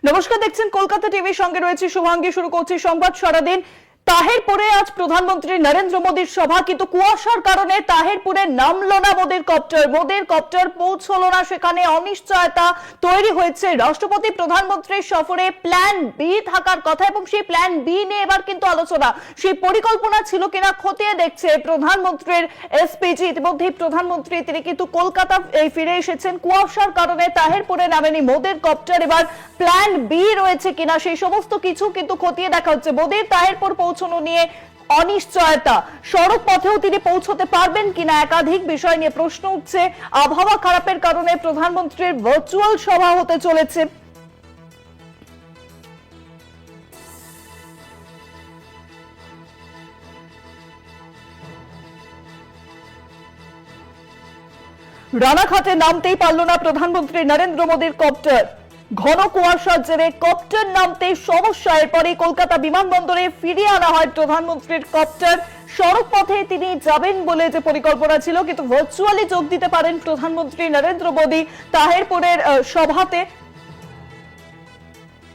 নমস্কার, দেখছেন কলকাতা টিভির সঙ্গে রয়েছে শুভাঙ্গী। শুরু করছি সংবাদ সারাদিন। তাহিরপুরে আজ প্রধানমন্ত্রী নরেন্দ্র মোদীর সভা, কিন্তু কুয়াশার কারণে তাহিরপুরে নামলো না মোদীর কপ্টার পৌঁছলো না। সেখানে অনিশ্চয়তা তৈরি হয়েছে। রাষ্ট্রপতি প্রধানমন্ত্রীর সফরে প্ল্যান বি থাকার কথা এবং সেই প্ল্যান বি নিয়ে এবার কিন্তু আলোচনা। সেই পরিকল্পনা ছিল কিনা খতিয়ে দেখছে প্রধানমন্ত্রীর এসপিজি। ইতিমধ্যেই প্রধানমন্ত্রী তিনি কিন্তু কলকাতা ফিরে এসেছেন। কুয়াশার কারণে তাহিরপুরে নামেনি মোদীর কপ্টার। এবার প্ল্যান বি রয়েছে কিনা সেই সমস্ত কিছু কিন্তু খতিয়ে দেখা হচ্ছে। মোদীর তাহিরপুর পৌঁছানো নিয়ে অনিশ্চয়তা, সড়ক পথেও তিনি পৌঁছতে পারবেন কিনা একাধিক বিষয় নিয়ে প্রশ্ন উঠছে। আবহাওয়া খারাপের কারণে প্রধানমন্ত্রীর ভার্চুয়াল সভা হতে চলেছে। রানাঘাটে নামতেই পারল না প্রধানমন্ত্রী নরেন্দ্র মোদীর কপ্টার। ঘন কুয়াশার জেরে কপ্টার নামতে সমস্যা। এরপরে কলকাতা বিমানবন্দরে ফিরিয়ে আনা হয় প্রধানমন্ত্রীর কপ্টার। সড়ক পথে তিনি যাবেন বলে যে পরিকল্পনা ছিল, কিন্তু ভার্চুয়ালি যোগ দিতে পারেন প্রধানমন্ত্রী নরেন্দ্র মোদী তাহিরপুরের সভাতে।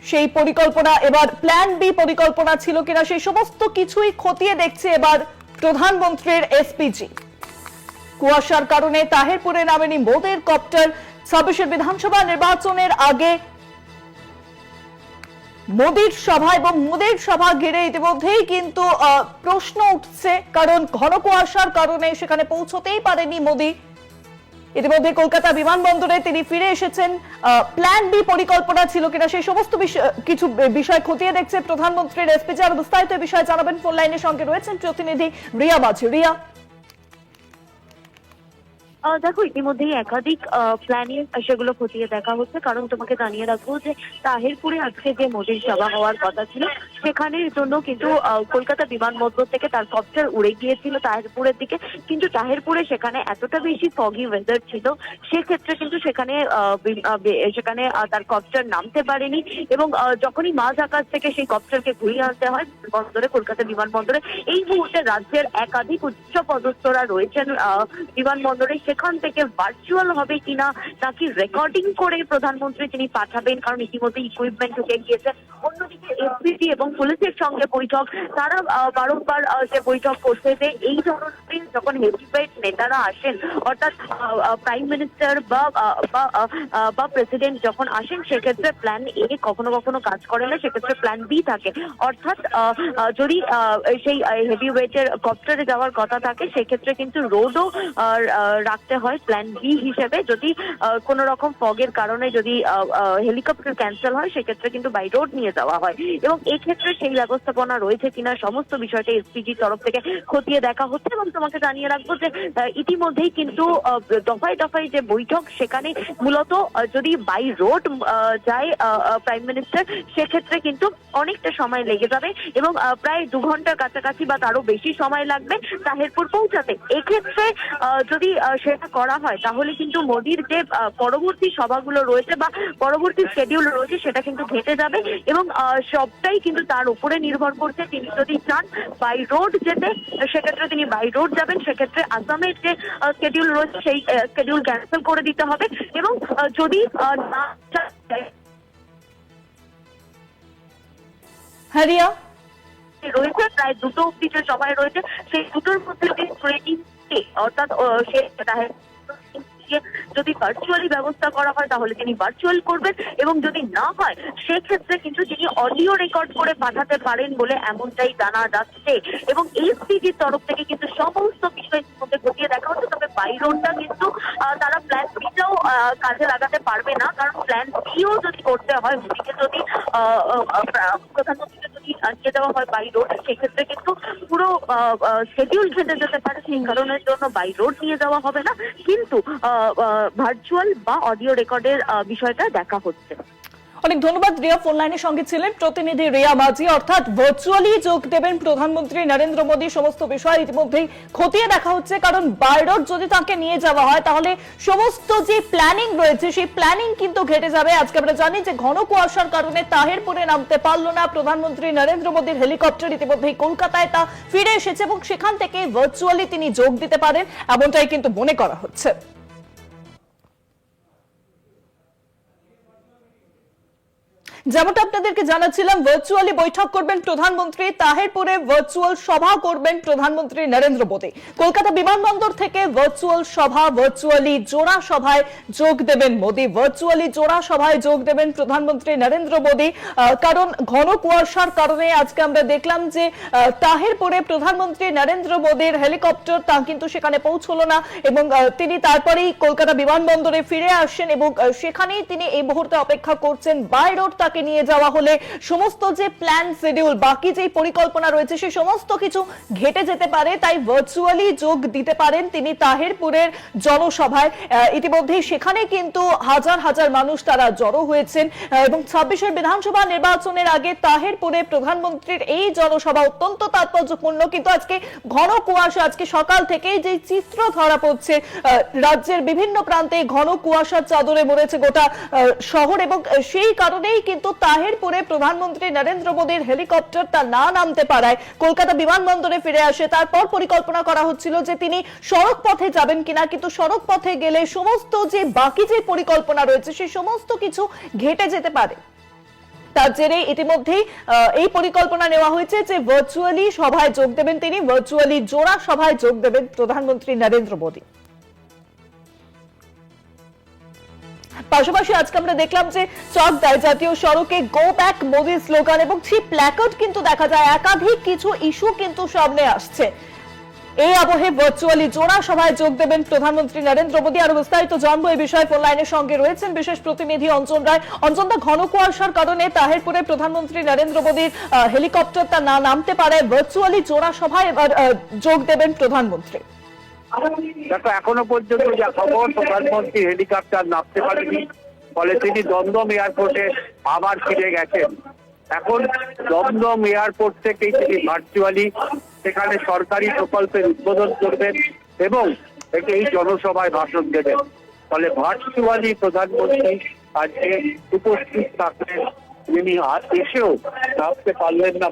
সেই পরিকল্পনা এবার প্ল্যান বি পরিকল্পনা ছিল কিনা সেই সমস্ত কিছুই খতিয়ে দেখছে এবার প্রধানমন্ত্রীর এসপিজি। কুয়াশার কারণে তাহিরপুরে নামেনি মোদীর কপ্টার। 26 বিধানসভা নির্বাচনের আগে মোদীর সভা এবং মোদীর সভা ঘিরে ইতিমধ্যেই কিন্তু প্রশ্ন উঠছে, কারণ ঘন কুয়াশার কারণে সেখানে পৌঁছতেই পারেনি মোদী। ইতিমধ্যে কলকাতা বিমানবন্দরে তিনি ফিরে এসেছেন। প্ল্যান বি পরিকল্পনা ছিল কিনা সেই সমস্ত কিছু বিষয় খতিয়ে দেখছে প্রধানমন্ত্রীর এসপিজি। আর বিস্তারিত বিষয় জানাবেন, ফোন লাইনের সঙ্গে রয়েছেন প্রতিনিধি রিয়া মাঝি। রিয়া, দেখো, ইতিমধ্যেই একাধিক প্ল্যানিং সেগুলো খতিয়ে দেখা হচ্ছে। কারণ তোমাকে জানিয়ে রাখবো যে তাহিরপুরে আজকে যে মোদীর সভা হওয়ার কথা ছিল, সেখানের জন্য কিন্তু কলকাতা বিমানবন্দর থেকে তার কপ্টার উড়ে গিয়েছিল তাহিরপুরের দিকে। কিন্তু তাহিরপুরে সেখানে এতটা বেশি ফগি ওয়েদার ছিল, সেক্ষেত্রে কিন্তু সেখানে তার কপ্টার নামতে পারেনি। এবং যখনই মাঝ আকাশ থেকে সেই কপ্টারকে ঘুরিয়ে আনতে হয় বন্দরে, কলকাতা বিমানবন্দরে, এই মুহূর্তে রাজ্যের একাধিক উচ্চ পদস্থরা রয়েছেন বিমানবন্দরে। সেখান থেকে ভার্চুয়াল হবে কিনা নাকি রেকর্ডিং করে প্রধানমন্ত্রী তিনি পাঠাবেন, কারণ ইতিমধ্যে ইকুইপমেন্ট ঢুকে গিয়েছে। অন্যদিকে এসপিজি এবং পুলিশের সঙ্গে বৈঠক, তারা বারংবার যে বৈঠক করছে যে এই ধরনের যখন হেভিওয়েট নেতারা আসেন, অর্থাৎ প্রাইম মিনিস্টার বা প্রেসিডেন্ট যখন আসেন, সেক্ষেত্রে প্ল্যান এ কখনো কখনো কাজ করে না, সেক্ষেত্রে প্ল্যান বি থাকে। অর্থাৎ যদি সেই হেভিওয়েটের কপ্টারে যাওয়ার কথা থাকে, সেক্ষেত্রে কিন্তু রোডও রাখতে হয় প্ল্যান বি হিসেবে। যদি কোন রকম ফগের কারণে যদি হেলিকপ্টার ক্যান্সেল হয়, সেক্ষেত্রে কিন্তু বাই রোড নিয়ে যাওয়া হয়। এবং এক্ষেত্রে সেই ব্যবস্থাপনা রয়েছে কিনা সমস্ত বিষয়টা এসপিজির তরফ থেকে খতিয়ে দেখা হচ্ছে। এবং তোমাকে জানিয়ে রাখবো যে ইতিমধ্যেই কিন্তু দফায় দফায় যে বৈঠক, সেখানে মূলত যদি বাই রোড যায় প্রাইম মিনিস্টার, সেক্ষেত্রে কিন্তু অনেকটা সময় লেগে যাবে এবং প্রায় 2 ঘন্টার কাছাকাছি বা তারও বেশি সময় লাগবে তাহিরপুর পৌঁছাতে। এক্ষেত্রে যদি সেটা করা হয়, তাহলে কিন্তু মোদীর যে পরবর্তী সভাগুলো রয়েছে বা পরবর্তী শিডিউল রয়েছে, সেটা কিন্তু ঘেটে যাবে। এবং সবটাই কিন্তু তার উপরে নির্ভর করছে। তিনি যদি চান বাই রোড যেতে, সেক্ষেত্রে তিনি বাই রোড যাবেন। সেক্ষেত্রে আসামের যে শিডিউল রয়েছে, সেই শিডিউল ক্যান্সেল করে দিতে হবে। এবং যদি না হ্যারিয়া রয়েছে প্রায় 2টো অব্দি যে সময় রয়েছে, সেই 2টোর মধ্যে যদি ট্রেনিং অর্থাৎ সে যদি ভার্চুয়ালি ব্যবস্থা করা হয়, তাহলে তিনি ভার্চুয়াল করবেন। এবং যদি না হয়, সেক্ষেত্রে কিন্তু তিনি অডিও রেকর্ড করে পাঠাতে পারেন বলে এমনটাই জানা যাচ্ছে। এবং এসপিজির তরফ থেকে কিন্তু সমস্ত বিষয়ের মধ্যে খতিয়ে দেখা হচ্ছে। তবে বাই রোডটা কিন্তু তারা প্ল্যান বিটাও কাজে লাগাতে পারবে না, কারণ প্ল্যান বিও যদি করতে হয়, মোদীকে যদি প্রধানমন্ত্রীকে যদি নিয়ে দেওয়া হয় বাই রোড, সেক্ষেত্রে কিন্তু পুরো শিডিউল খেতে যেতে পারে। সেই কারণের জন্য বাই রোড নিয়ে যাওয়া হবে না, কিন্তু ভার্চুয়াল বা অডিও রেকর্ডের বিষয়টা দেখা হচ্ছে। অনেক ধন্যবাদ রিয়া, ফোন লাইনের সঙ্গে ছিলেন প্রতিনিধি রিয়া মাঝি। অর্থাৎ ভার্চুয়ালি যোগ দেবেন প্রধানমন্ত্রী নরেন্দ্র মোদী। সমস্ত বিষয় ইতিমধ্যেই খতিয়ে দেখা হচ্ছে, কারণ বাই রোড যদি তাকে নিয়ে যাওয়া হয়, তাহলে সমস্ত যে প্ল্যানিং রয়েছে সেই প্ল্যানিং কিন্তু ঘেটে যাবে। আজকে আমরা জানি যে ঘন কুয়াশার কারণে তাহিরপুরে নামতে পারল না প্রধানমন্ত্রী নরেন্দ্র মোদীর হেলিকপ্টার। ইতিমধ্যেই কলকাতায় তা ফিরে এসেছে এবং সেখান থেকে ভার্চুয়ালি তিনি যোগ দিতে পারেন, এমনটাই কিন্তু মনে করা হচ্ছে। যেমনটা আপনাদেরকে জানাচ্ছিলাম, ভার্চুয়ালি বৈঠক করবেন প্রধানমন্ত্রী, তাহেরপুরে ভার্চুয়াল সভা করবেন প্রধানমন্ত্রী নরেন্দ্র মোদী। কলকাতা বিমানবন্দর থেকে ভার্চুয়াল সভা, ভার্চুয়ালি জোড়া সভায় যোগ দেবেন মোদী। ভার্চুয়ালি জোড়া সভায় যোগ দেবেন প্রধানমন্ত্রী নরেন্দ্র মোদী। কারণ ঘন কুয়াশার কারণে আজকে আমরা দেখলাম যে তাহেরপুরে প্রধানমন্ত্রী নরেন্দ্র মোদীর হেলিকপ্টার তা কিন্তু সেখানে পৌঁছলো না এবং তিনি তারপরেই কলকাতা বিমানবন্দরে ফিরে আসেন এবং সেখানেই তিনি এই মুহূর্তে অপেক্ষা করছেন বাই রোড তাকে নিয়ে যাওয়া হলে সমস্ত যে প্ল্যান শিডিউল, বাকি যে পরিকল্পনা রয়েছে সে সমস্ত কিছু ঘেটে যেতে পারে। তাই ভার্চুয়ালি যোগ দিতে পারেন তিনি তাহেরপুরের জনসভায়। ইতিমধ্যেই সেখানে কিন্তু হাজার হাজার মানুষ তারা জড়ো হয়েছেন এবং 26-এর বিধানসভা নির্বাচনের আগে তাহেরপুরে প্রধানমন্ত্রীর এই জনসভা অত্যন্ত তাৎপর্যপূর্ণ। কিন্তু আজকে ঘন কুয়াশা, আজকে সকাল থেকেই যে চিত্র ধরা পড়ছে, রাজ্যের বিভিন্ন প্রান্তে ঘন কুয়াশার চাদরে মরেছে গোটা শহর এবং সেই কারণেই কিন্তু তাহেরপুরে প্রধানমন্ত্রী নরেন্দ্র মোদীর হেলিকপ্টার তা না নামতে পারায় কলকাতা বিমানবন্দরে ফিরে আসে। তারপর পরিকল্পনা করা হচ্ছিল যে তিনি সড়ক পথে যাবেন কিনা, কিন্তু সড়ক পথে গেলে সমস্ত যে বাকি যে পরিকল্পনা রয়েছে সেই সমস্ত কিছু ঘেটে যেতে পারে। তার জেরে ইতিমধ্যেই এই পরিকল্পনা নেওয়া হয়েছে যে ভার্চুয়ালি সভায় যোগ দেবেন তিনি, ভার্চুয়ালি জোড়া সভায় যোগ দেবেন প্রধানমন্ত্রী নরেন্দ্র মোদী। পাশাপাশি আজকে আমরা দেখলাম যে চকদায় জাতীয় সড়কে গো ব্যাক মোদি স্লোগান এবং সেই প্ল্যাকার্ড কিন্তু দেখা যায়, একাধিক কিছু ইস্যু কিন্তু সামনে আসছে। এই আবহে ভার্চুয়ালি জোড়া সভায় যোগ দেবেন প্রধানমন্ত্রী নরেন্দ্র মোদী। আরো বিস্তারিত জানবো এই বিষয়ে ফোন লাইনের সঙ্গে রয়েছেন বিশেষ প্রতিনিধি অঞ্জন রায়। অঞ্জন দা, ঘন কুয়াশার কারণে তাহেরপুরে প্রধানমন্ত্রী নরেন্দ্র মোদীর হেলিকপ্টার তা না নামতে পারে, ভার্চুয়ালি জোড়া সভায় এবার যোগ দেবেন প্রধানমন্ত্রী। দেখো, এখনো পর্যন্ত যা খবর, প্রধানমন্ত্রী হেলিকপ্টার নামতে পারেনি, ফলে তিনি দমদম এয়ারপোর্টে আবার ফিরে গেছেন। এখন দমদম এয়ারপোর্ট থেকেই তিনি ভার্চুয়ালি সেখানে সরকারি প্রকল্পের উদ্বোধন করবেন এবং এই জনসভায় ভাষণ দেবেন। ফলে ভার্চুয়ালি প্রধানমন্ত্রী আজকে উপস্থিত থাকলেন। তিনি এসেও নামতে পারলেন না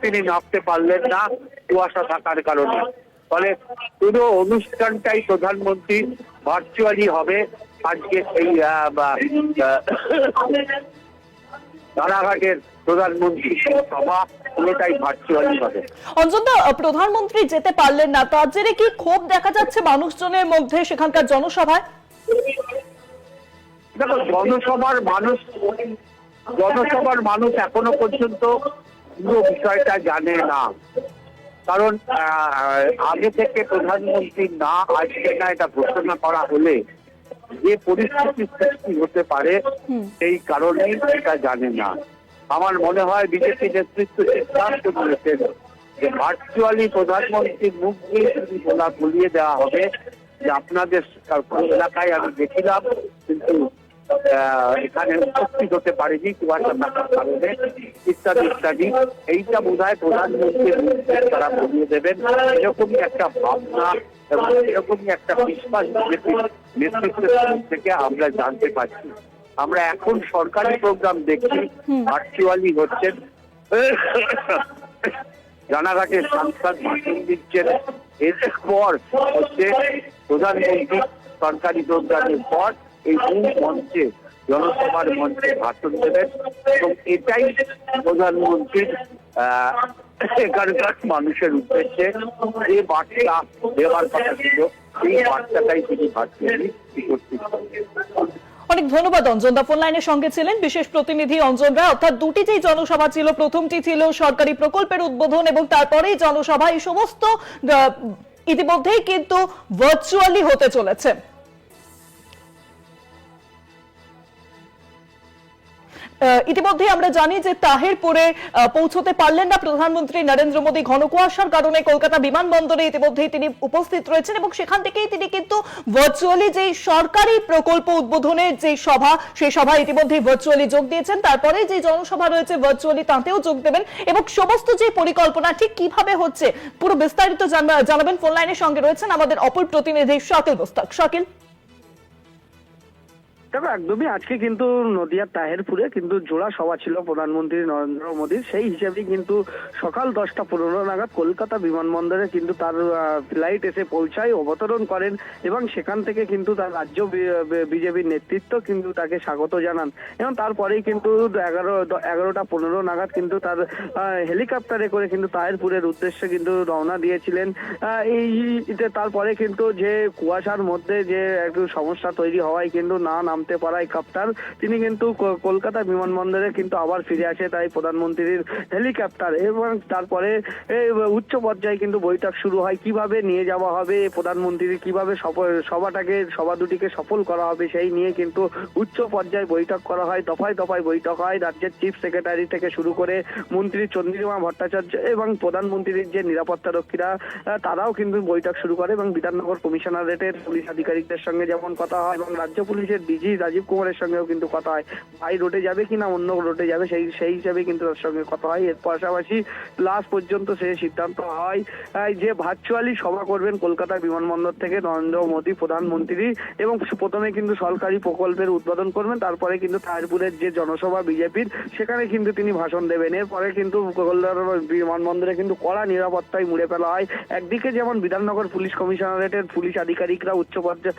তিনি নামতে পারলেন না কুয়াশা থাকার কারণে। ফলে পুরো অনুষ্ঠানটাই প্রধানমন্ত্রী ভার্চুয়ালি হবে। আজকে এই রানাঘাটের প্রধানমন্ত্রী সভা পুরোটাই ভার্চুয়ালি হবে। অঞ্জনদা, প্রধানমন্ত্রী যেতে পারলেন না, তার জেরে কি ক্ষোভ দেখা যাচ্ছে মানুষজনের মধ্যে সেখানকার জনসভায়? দেখো, জনসভার মানুষ এখনো পর্যন্ত পুরো বিষয়টা জানে না। কারণ আগে থেকে প্রধানমন্ত্রী না আসবে না এটা ঘোষণা করা হলে যে পরিস্থিতির সৃষ্টি হতে পারে সেই কারণেই এটা জানে না। আমার মনে হয় বিজেপি নেতৃত্ব সিদ্ধান্ত নিয়েছেন যে ভার্চুয়ালি প্রধানমন্ত্রীর মুখ দিয়ে যদি বলিয়ে দেওয়া হবে যে আপনাদের এলাকায় আমি গেছিলাম কিন্তু এখানে উপস্থিত হতে পারেনি কুয়াশা থাকার কারণে, ইত্যাদি ইত্যাদি। এইটা বোধ হয় প্রধানমন্ত্রীর মুখ দিয়ে তারা বলিয়ে দেবেন, এরকমই একটা ভাবনা এবং এরকমই একটা বিশ্বাস বিজেপির নেতৃত্বের থেকে আমরা জানতে পারছি। আমরা এখন সরকারি প্রোগ্রাম দেখছি ভার্চুয়ালি হচ্ছেন। রানাঘাটের সাংসদ ভাষণ দিচ্ছেন, এরপর হচ্ছে প্রধানমন্ত্রী সরকারি প্রোগ্রামের পর এই মূল মঞ্চে জনসভার মঞ্চে ভাষণ দেবেন এবং এটাই প্রধানমন্ত্রীর এখানকার মানুষের উদ্দেশ্যে যে বার্তা দেওয়ার কথা ছিল সেই বার্তাটাই তিনি ভার্চুয়ালি উপস্থিত করবেন। অনেক ধন্যবাদ অঞ্জন দা, ফোন লাইনের সঙ্গে ছিলেন বিশেষ প্রতিনিধি অঞ্জন রায়। অর্থাৎ দুটি যে জনসভা ছিল, প্রথমটি ছিল সরকারি প্রকল্পের উদ্বোধন এবং তারপরেই জনসভা, এই সমস্ত ইতিমধ্যেই কিন্তু ভার্চুয়ালি হতে চলেছে। ইতিমধ্যে আমরা জানি যে তাহেরপুরে পৌঁছতে পারলেন না প্রধানমন্ত্রী নরেন্দ্র মোদী। ঘন কুয়াশার কারণে কলকাতা বিমানবন্দরে ইতিমধ্যেই তিনি উপস্থিত রয়েছেন এবং সেখান থেকেই তিনি কিন্তু ভার্চুয়ালি যে সরকারি প্রকল্প উদ্বোধনের যে সভা, সেই সভায় ইতিমধ্যে ভার্চুয়ালি যোগ দিয়েছেন। তারপরে যে জনসভা রয়েছে ভার্চুয়ালি তাতেও যোগ দেবেন এবং সমস্ত যে পরিকল্পনা ঠিক কিভাবে হচ্ছে পুরো বিস্তারিত জানাবেন। ফোন লাইনের সঙ্গে রয়েছেন আমাদের অপর প্রতিনিধি শাকিল মুস্তাক। শাকিল, দেখো একদমই আজকে কিন্তু নদিয়ার তাহেরপুরে কিন্তু জোড়া সভা ছিল প্রধানমন্ত্রী নরেন্দ্র মোদীর। সেই হিসেবে কিন্তু সকাল 10:15 নাগাদ কলকাতা বিমানবন্দরে কিন্তু তার ফ্লাইট এসে পৌঁছায়, অবতরণ করেন এবং সেখান থেকে কিন্তু তার রাজ্য বিজেপির নেতৃত্ব কিন্তু তাকে স্বাগত জানান এবং তারপরেই কিন্তু 11:15 নাগাদ কিন্তু তার হেলিকপ্টারে করে কিন্তু তাহেরপুরের উদ্দেশ্যে কিন্তু রওনা দিয়েছিলেন। তারপরে কিন্তু যে কুয়াশার মধ্যে যে একটু সমস্যা তৈরি হওয়ায় কিন্তু না নামতে পারায় কাপ্তার তিনি কিন্তু কলকাতা বিমানবন্দরে কিন্তু আবার ফিরে আসে তাই প্রধানমন্ত্রীর হেলিকপ্টার এবং তারপরে উচ্চ পর্যায়ে কিন্তু বৈঠক শুরু হয়। কিভাবে নিয়ে যাওয়া হবে প্রধানমন্ত্রী, কিভাবে সভা দুটিকে সফল করা হবে সেই নিয়ে কিন্তু উচ্চ পর্যায়ে বৈঠক করা হয়। দফায় দফায় বৈঠক হয়। রাজ্যের চিফ সেক্রেটারি থেকে শুরু করে মন্ত্রী চন্দ্রিমা ভট্টাচার্য এবং প্রধানমন্ত্রীর যে নিরাপত্তা রক্ষীরা তারাও কিন্তু বৈঠক শুরু করে এবং বিধাননগর কমিশনারেটের পুলিশ আধিকারিকদের সঙ্গে যেমন কথা হয় এবং রাজ্য পুলিশের ডিজি রাজীব কুমারের সঙ্গেও কিন্তু কথা হয়, ভাই রোডে যাবে কিনা অন্য রোডে যাবে সেই হিসাবে কিন্তু তার সঙ্গে কথা হয়। এর পাশাপাশি লাস্ট পর্যন্ত সে সিদ্ধান্ত হয় যে ভার্চুয়ালি সভা করবেন কলকাতা বিমানবন্দর থেকে নরেন্দ্র মোদী প্রধানমন্ত্রী এবং প্রথমে কিন্তু সরকারি প্রকল্পের উদ্বোধন করবেন, তারপরে কিন্তু তাহেরপুরের যে জনসভা বিজেপির সেখানে কিন্তু তিনি ভাষণ দেবেন। এরপরে কিন্তু কলকাতা বিমানবন্দরে কিন্তু কড়া নিরাপত্তায় মুড়ে ফেলা হয়। একদিকে যেমন বিধাননগর পুলিশ কমিশনারেটের পুলিশ আধিকারিকরা উচ্চ পর্যায়ে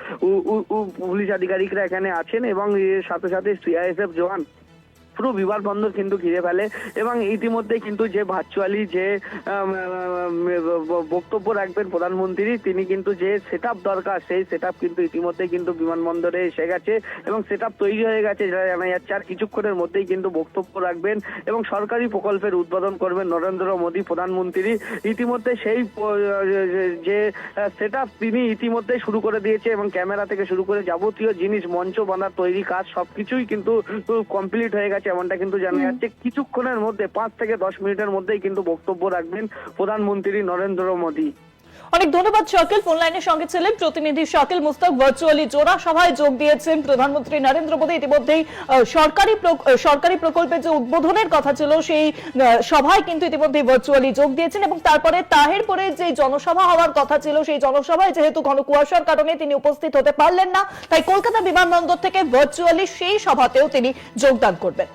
পুলিশ আধিকারিকরা এখানে আছেন এবং এর সাথে সাথে সিআইএসএফ জওয়ান পুরো বিমানবন্দর কিন্তু ঘিরে ফেলে এবং ইতিমধ্যে কিন্তু যে ভার্চুয়ালি যে বক্তব্য রাখবেন প্রধানমন্ত্রী তিনি কিন্তু যে সেটআপ দরকার সেই সেটআপ কিন্তু ইতিমধ্যে কিন্তু বিমানবন্দরে এসে গেছে এবং সেটআপ তৈরি হয়ে গেছে যেটা জানা যাচ্ছে। আর কিছুক্ষণের মধ্যেই কিন্তু বক্তব্য রাখবেন এবং সরকারি প্রকল্পের উদ্বোধন করবেন নরেন্দ্র মোদী প্রধানমন্ত্রী। ইতিমধ্যে সেই যে সেটআপ তিনি ইতিমধ্যে শুরু করে দিয়েছে এবং ক্যামেরা থেকে শুরু করে যাবতীয় জিনিস মঞ্চ বাঁধার তৈরি কাজ সবকিছুই কিন্তু কমপ্লিট হয়ে গেছে এমনটা কিন্তু জানা যাচ্ছে। কিছুক্ষণের মধ্যে 5 থেকে 10 মিনিটের মধ্যেই কিন্তু বক্তব্য রাখবেন প্রধানমন্ত্রী নরেন্দ্র মোদী। অনেক ধন্যবাদ শাকিল। ফোন লাইনের সঙ্গে ছিলেন প্রতিনিধি শাকিল মুস্তাক। ভার্চুয়ালি জোড়া সভায় যোগ দিয়েছেন প্রধানমন্ত্রী নরেন্দ্র মোদী। ইতিমধ্যেই সরকারি প্রকল্পের যে উদ্বোধনের কথা ছিল সেই সভায় কিন্তু ইতিমধ্যেই ভার্চুয়ালি যোগ দিয়েছেন এবং তারপরে তাহেরপুরে যে জনসভা হওয়ার কথা ছিল সেই জনসভায় যেহেতু ঘন কুয়াশার কারণে তিনি উপস্থিত হতে পারলেন না, তাই কলকাতা বিমানবন্দর থেকে ভার্চুয়ালি সেই সভাতেও তিনি যোগদান করবেন।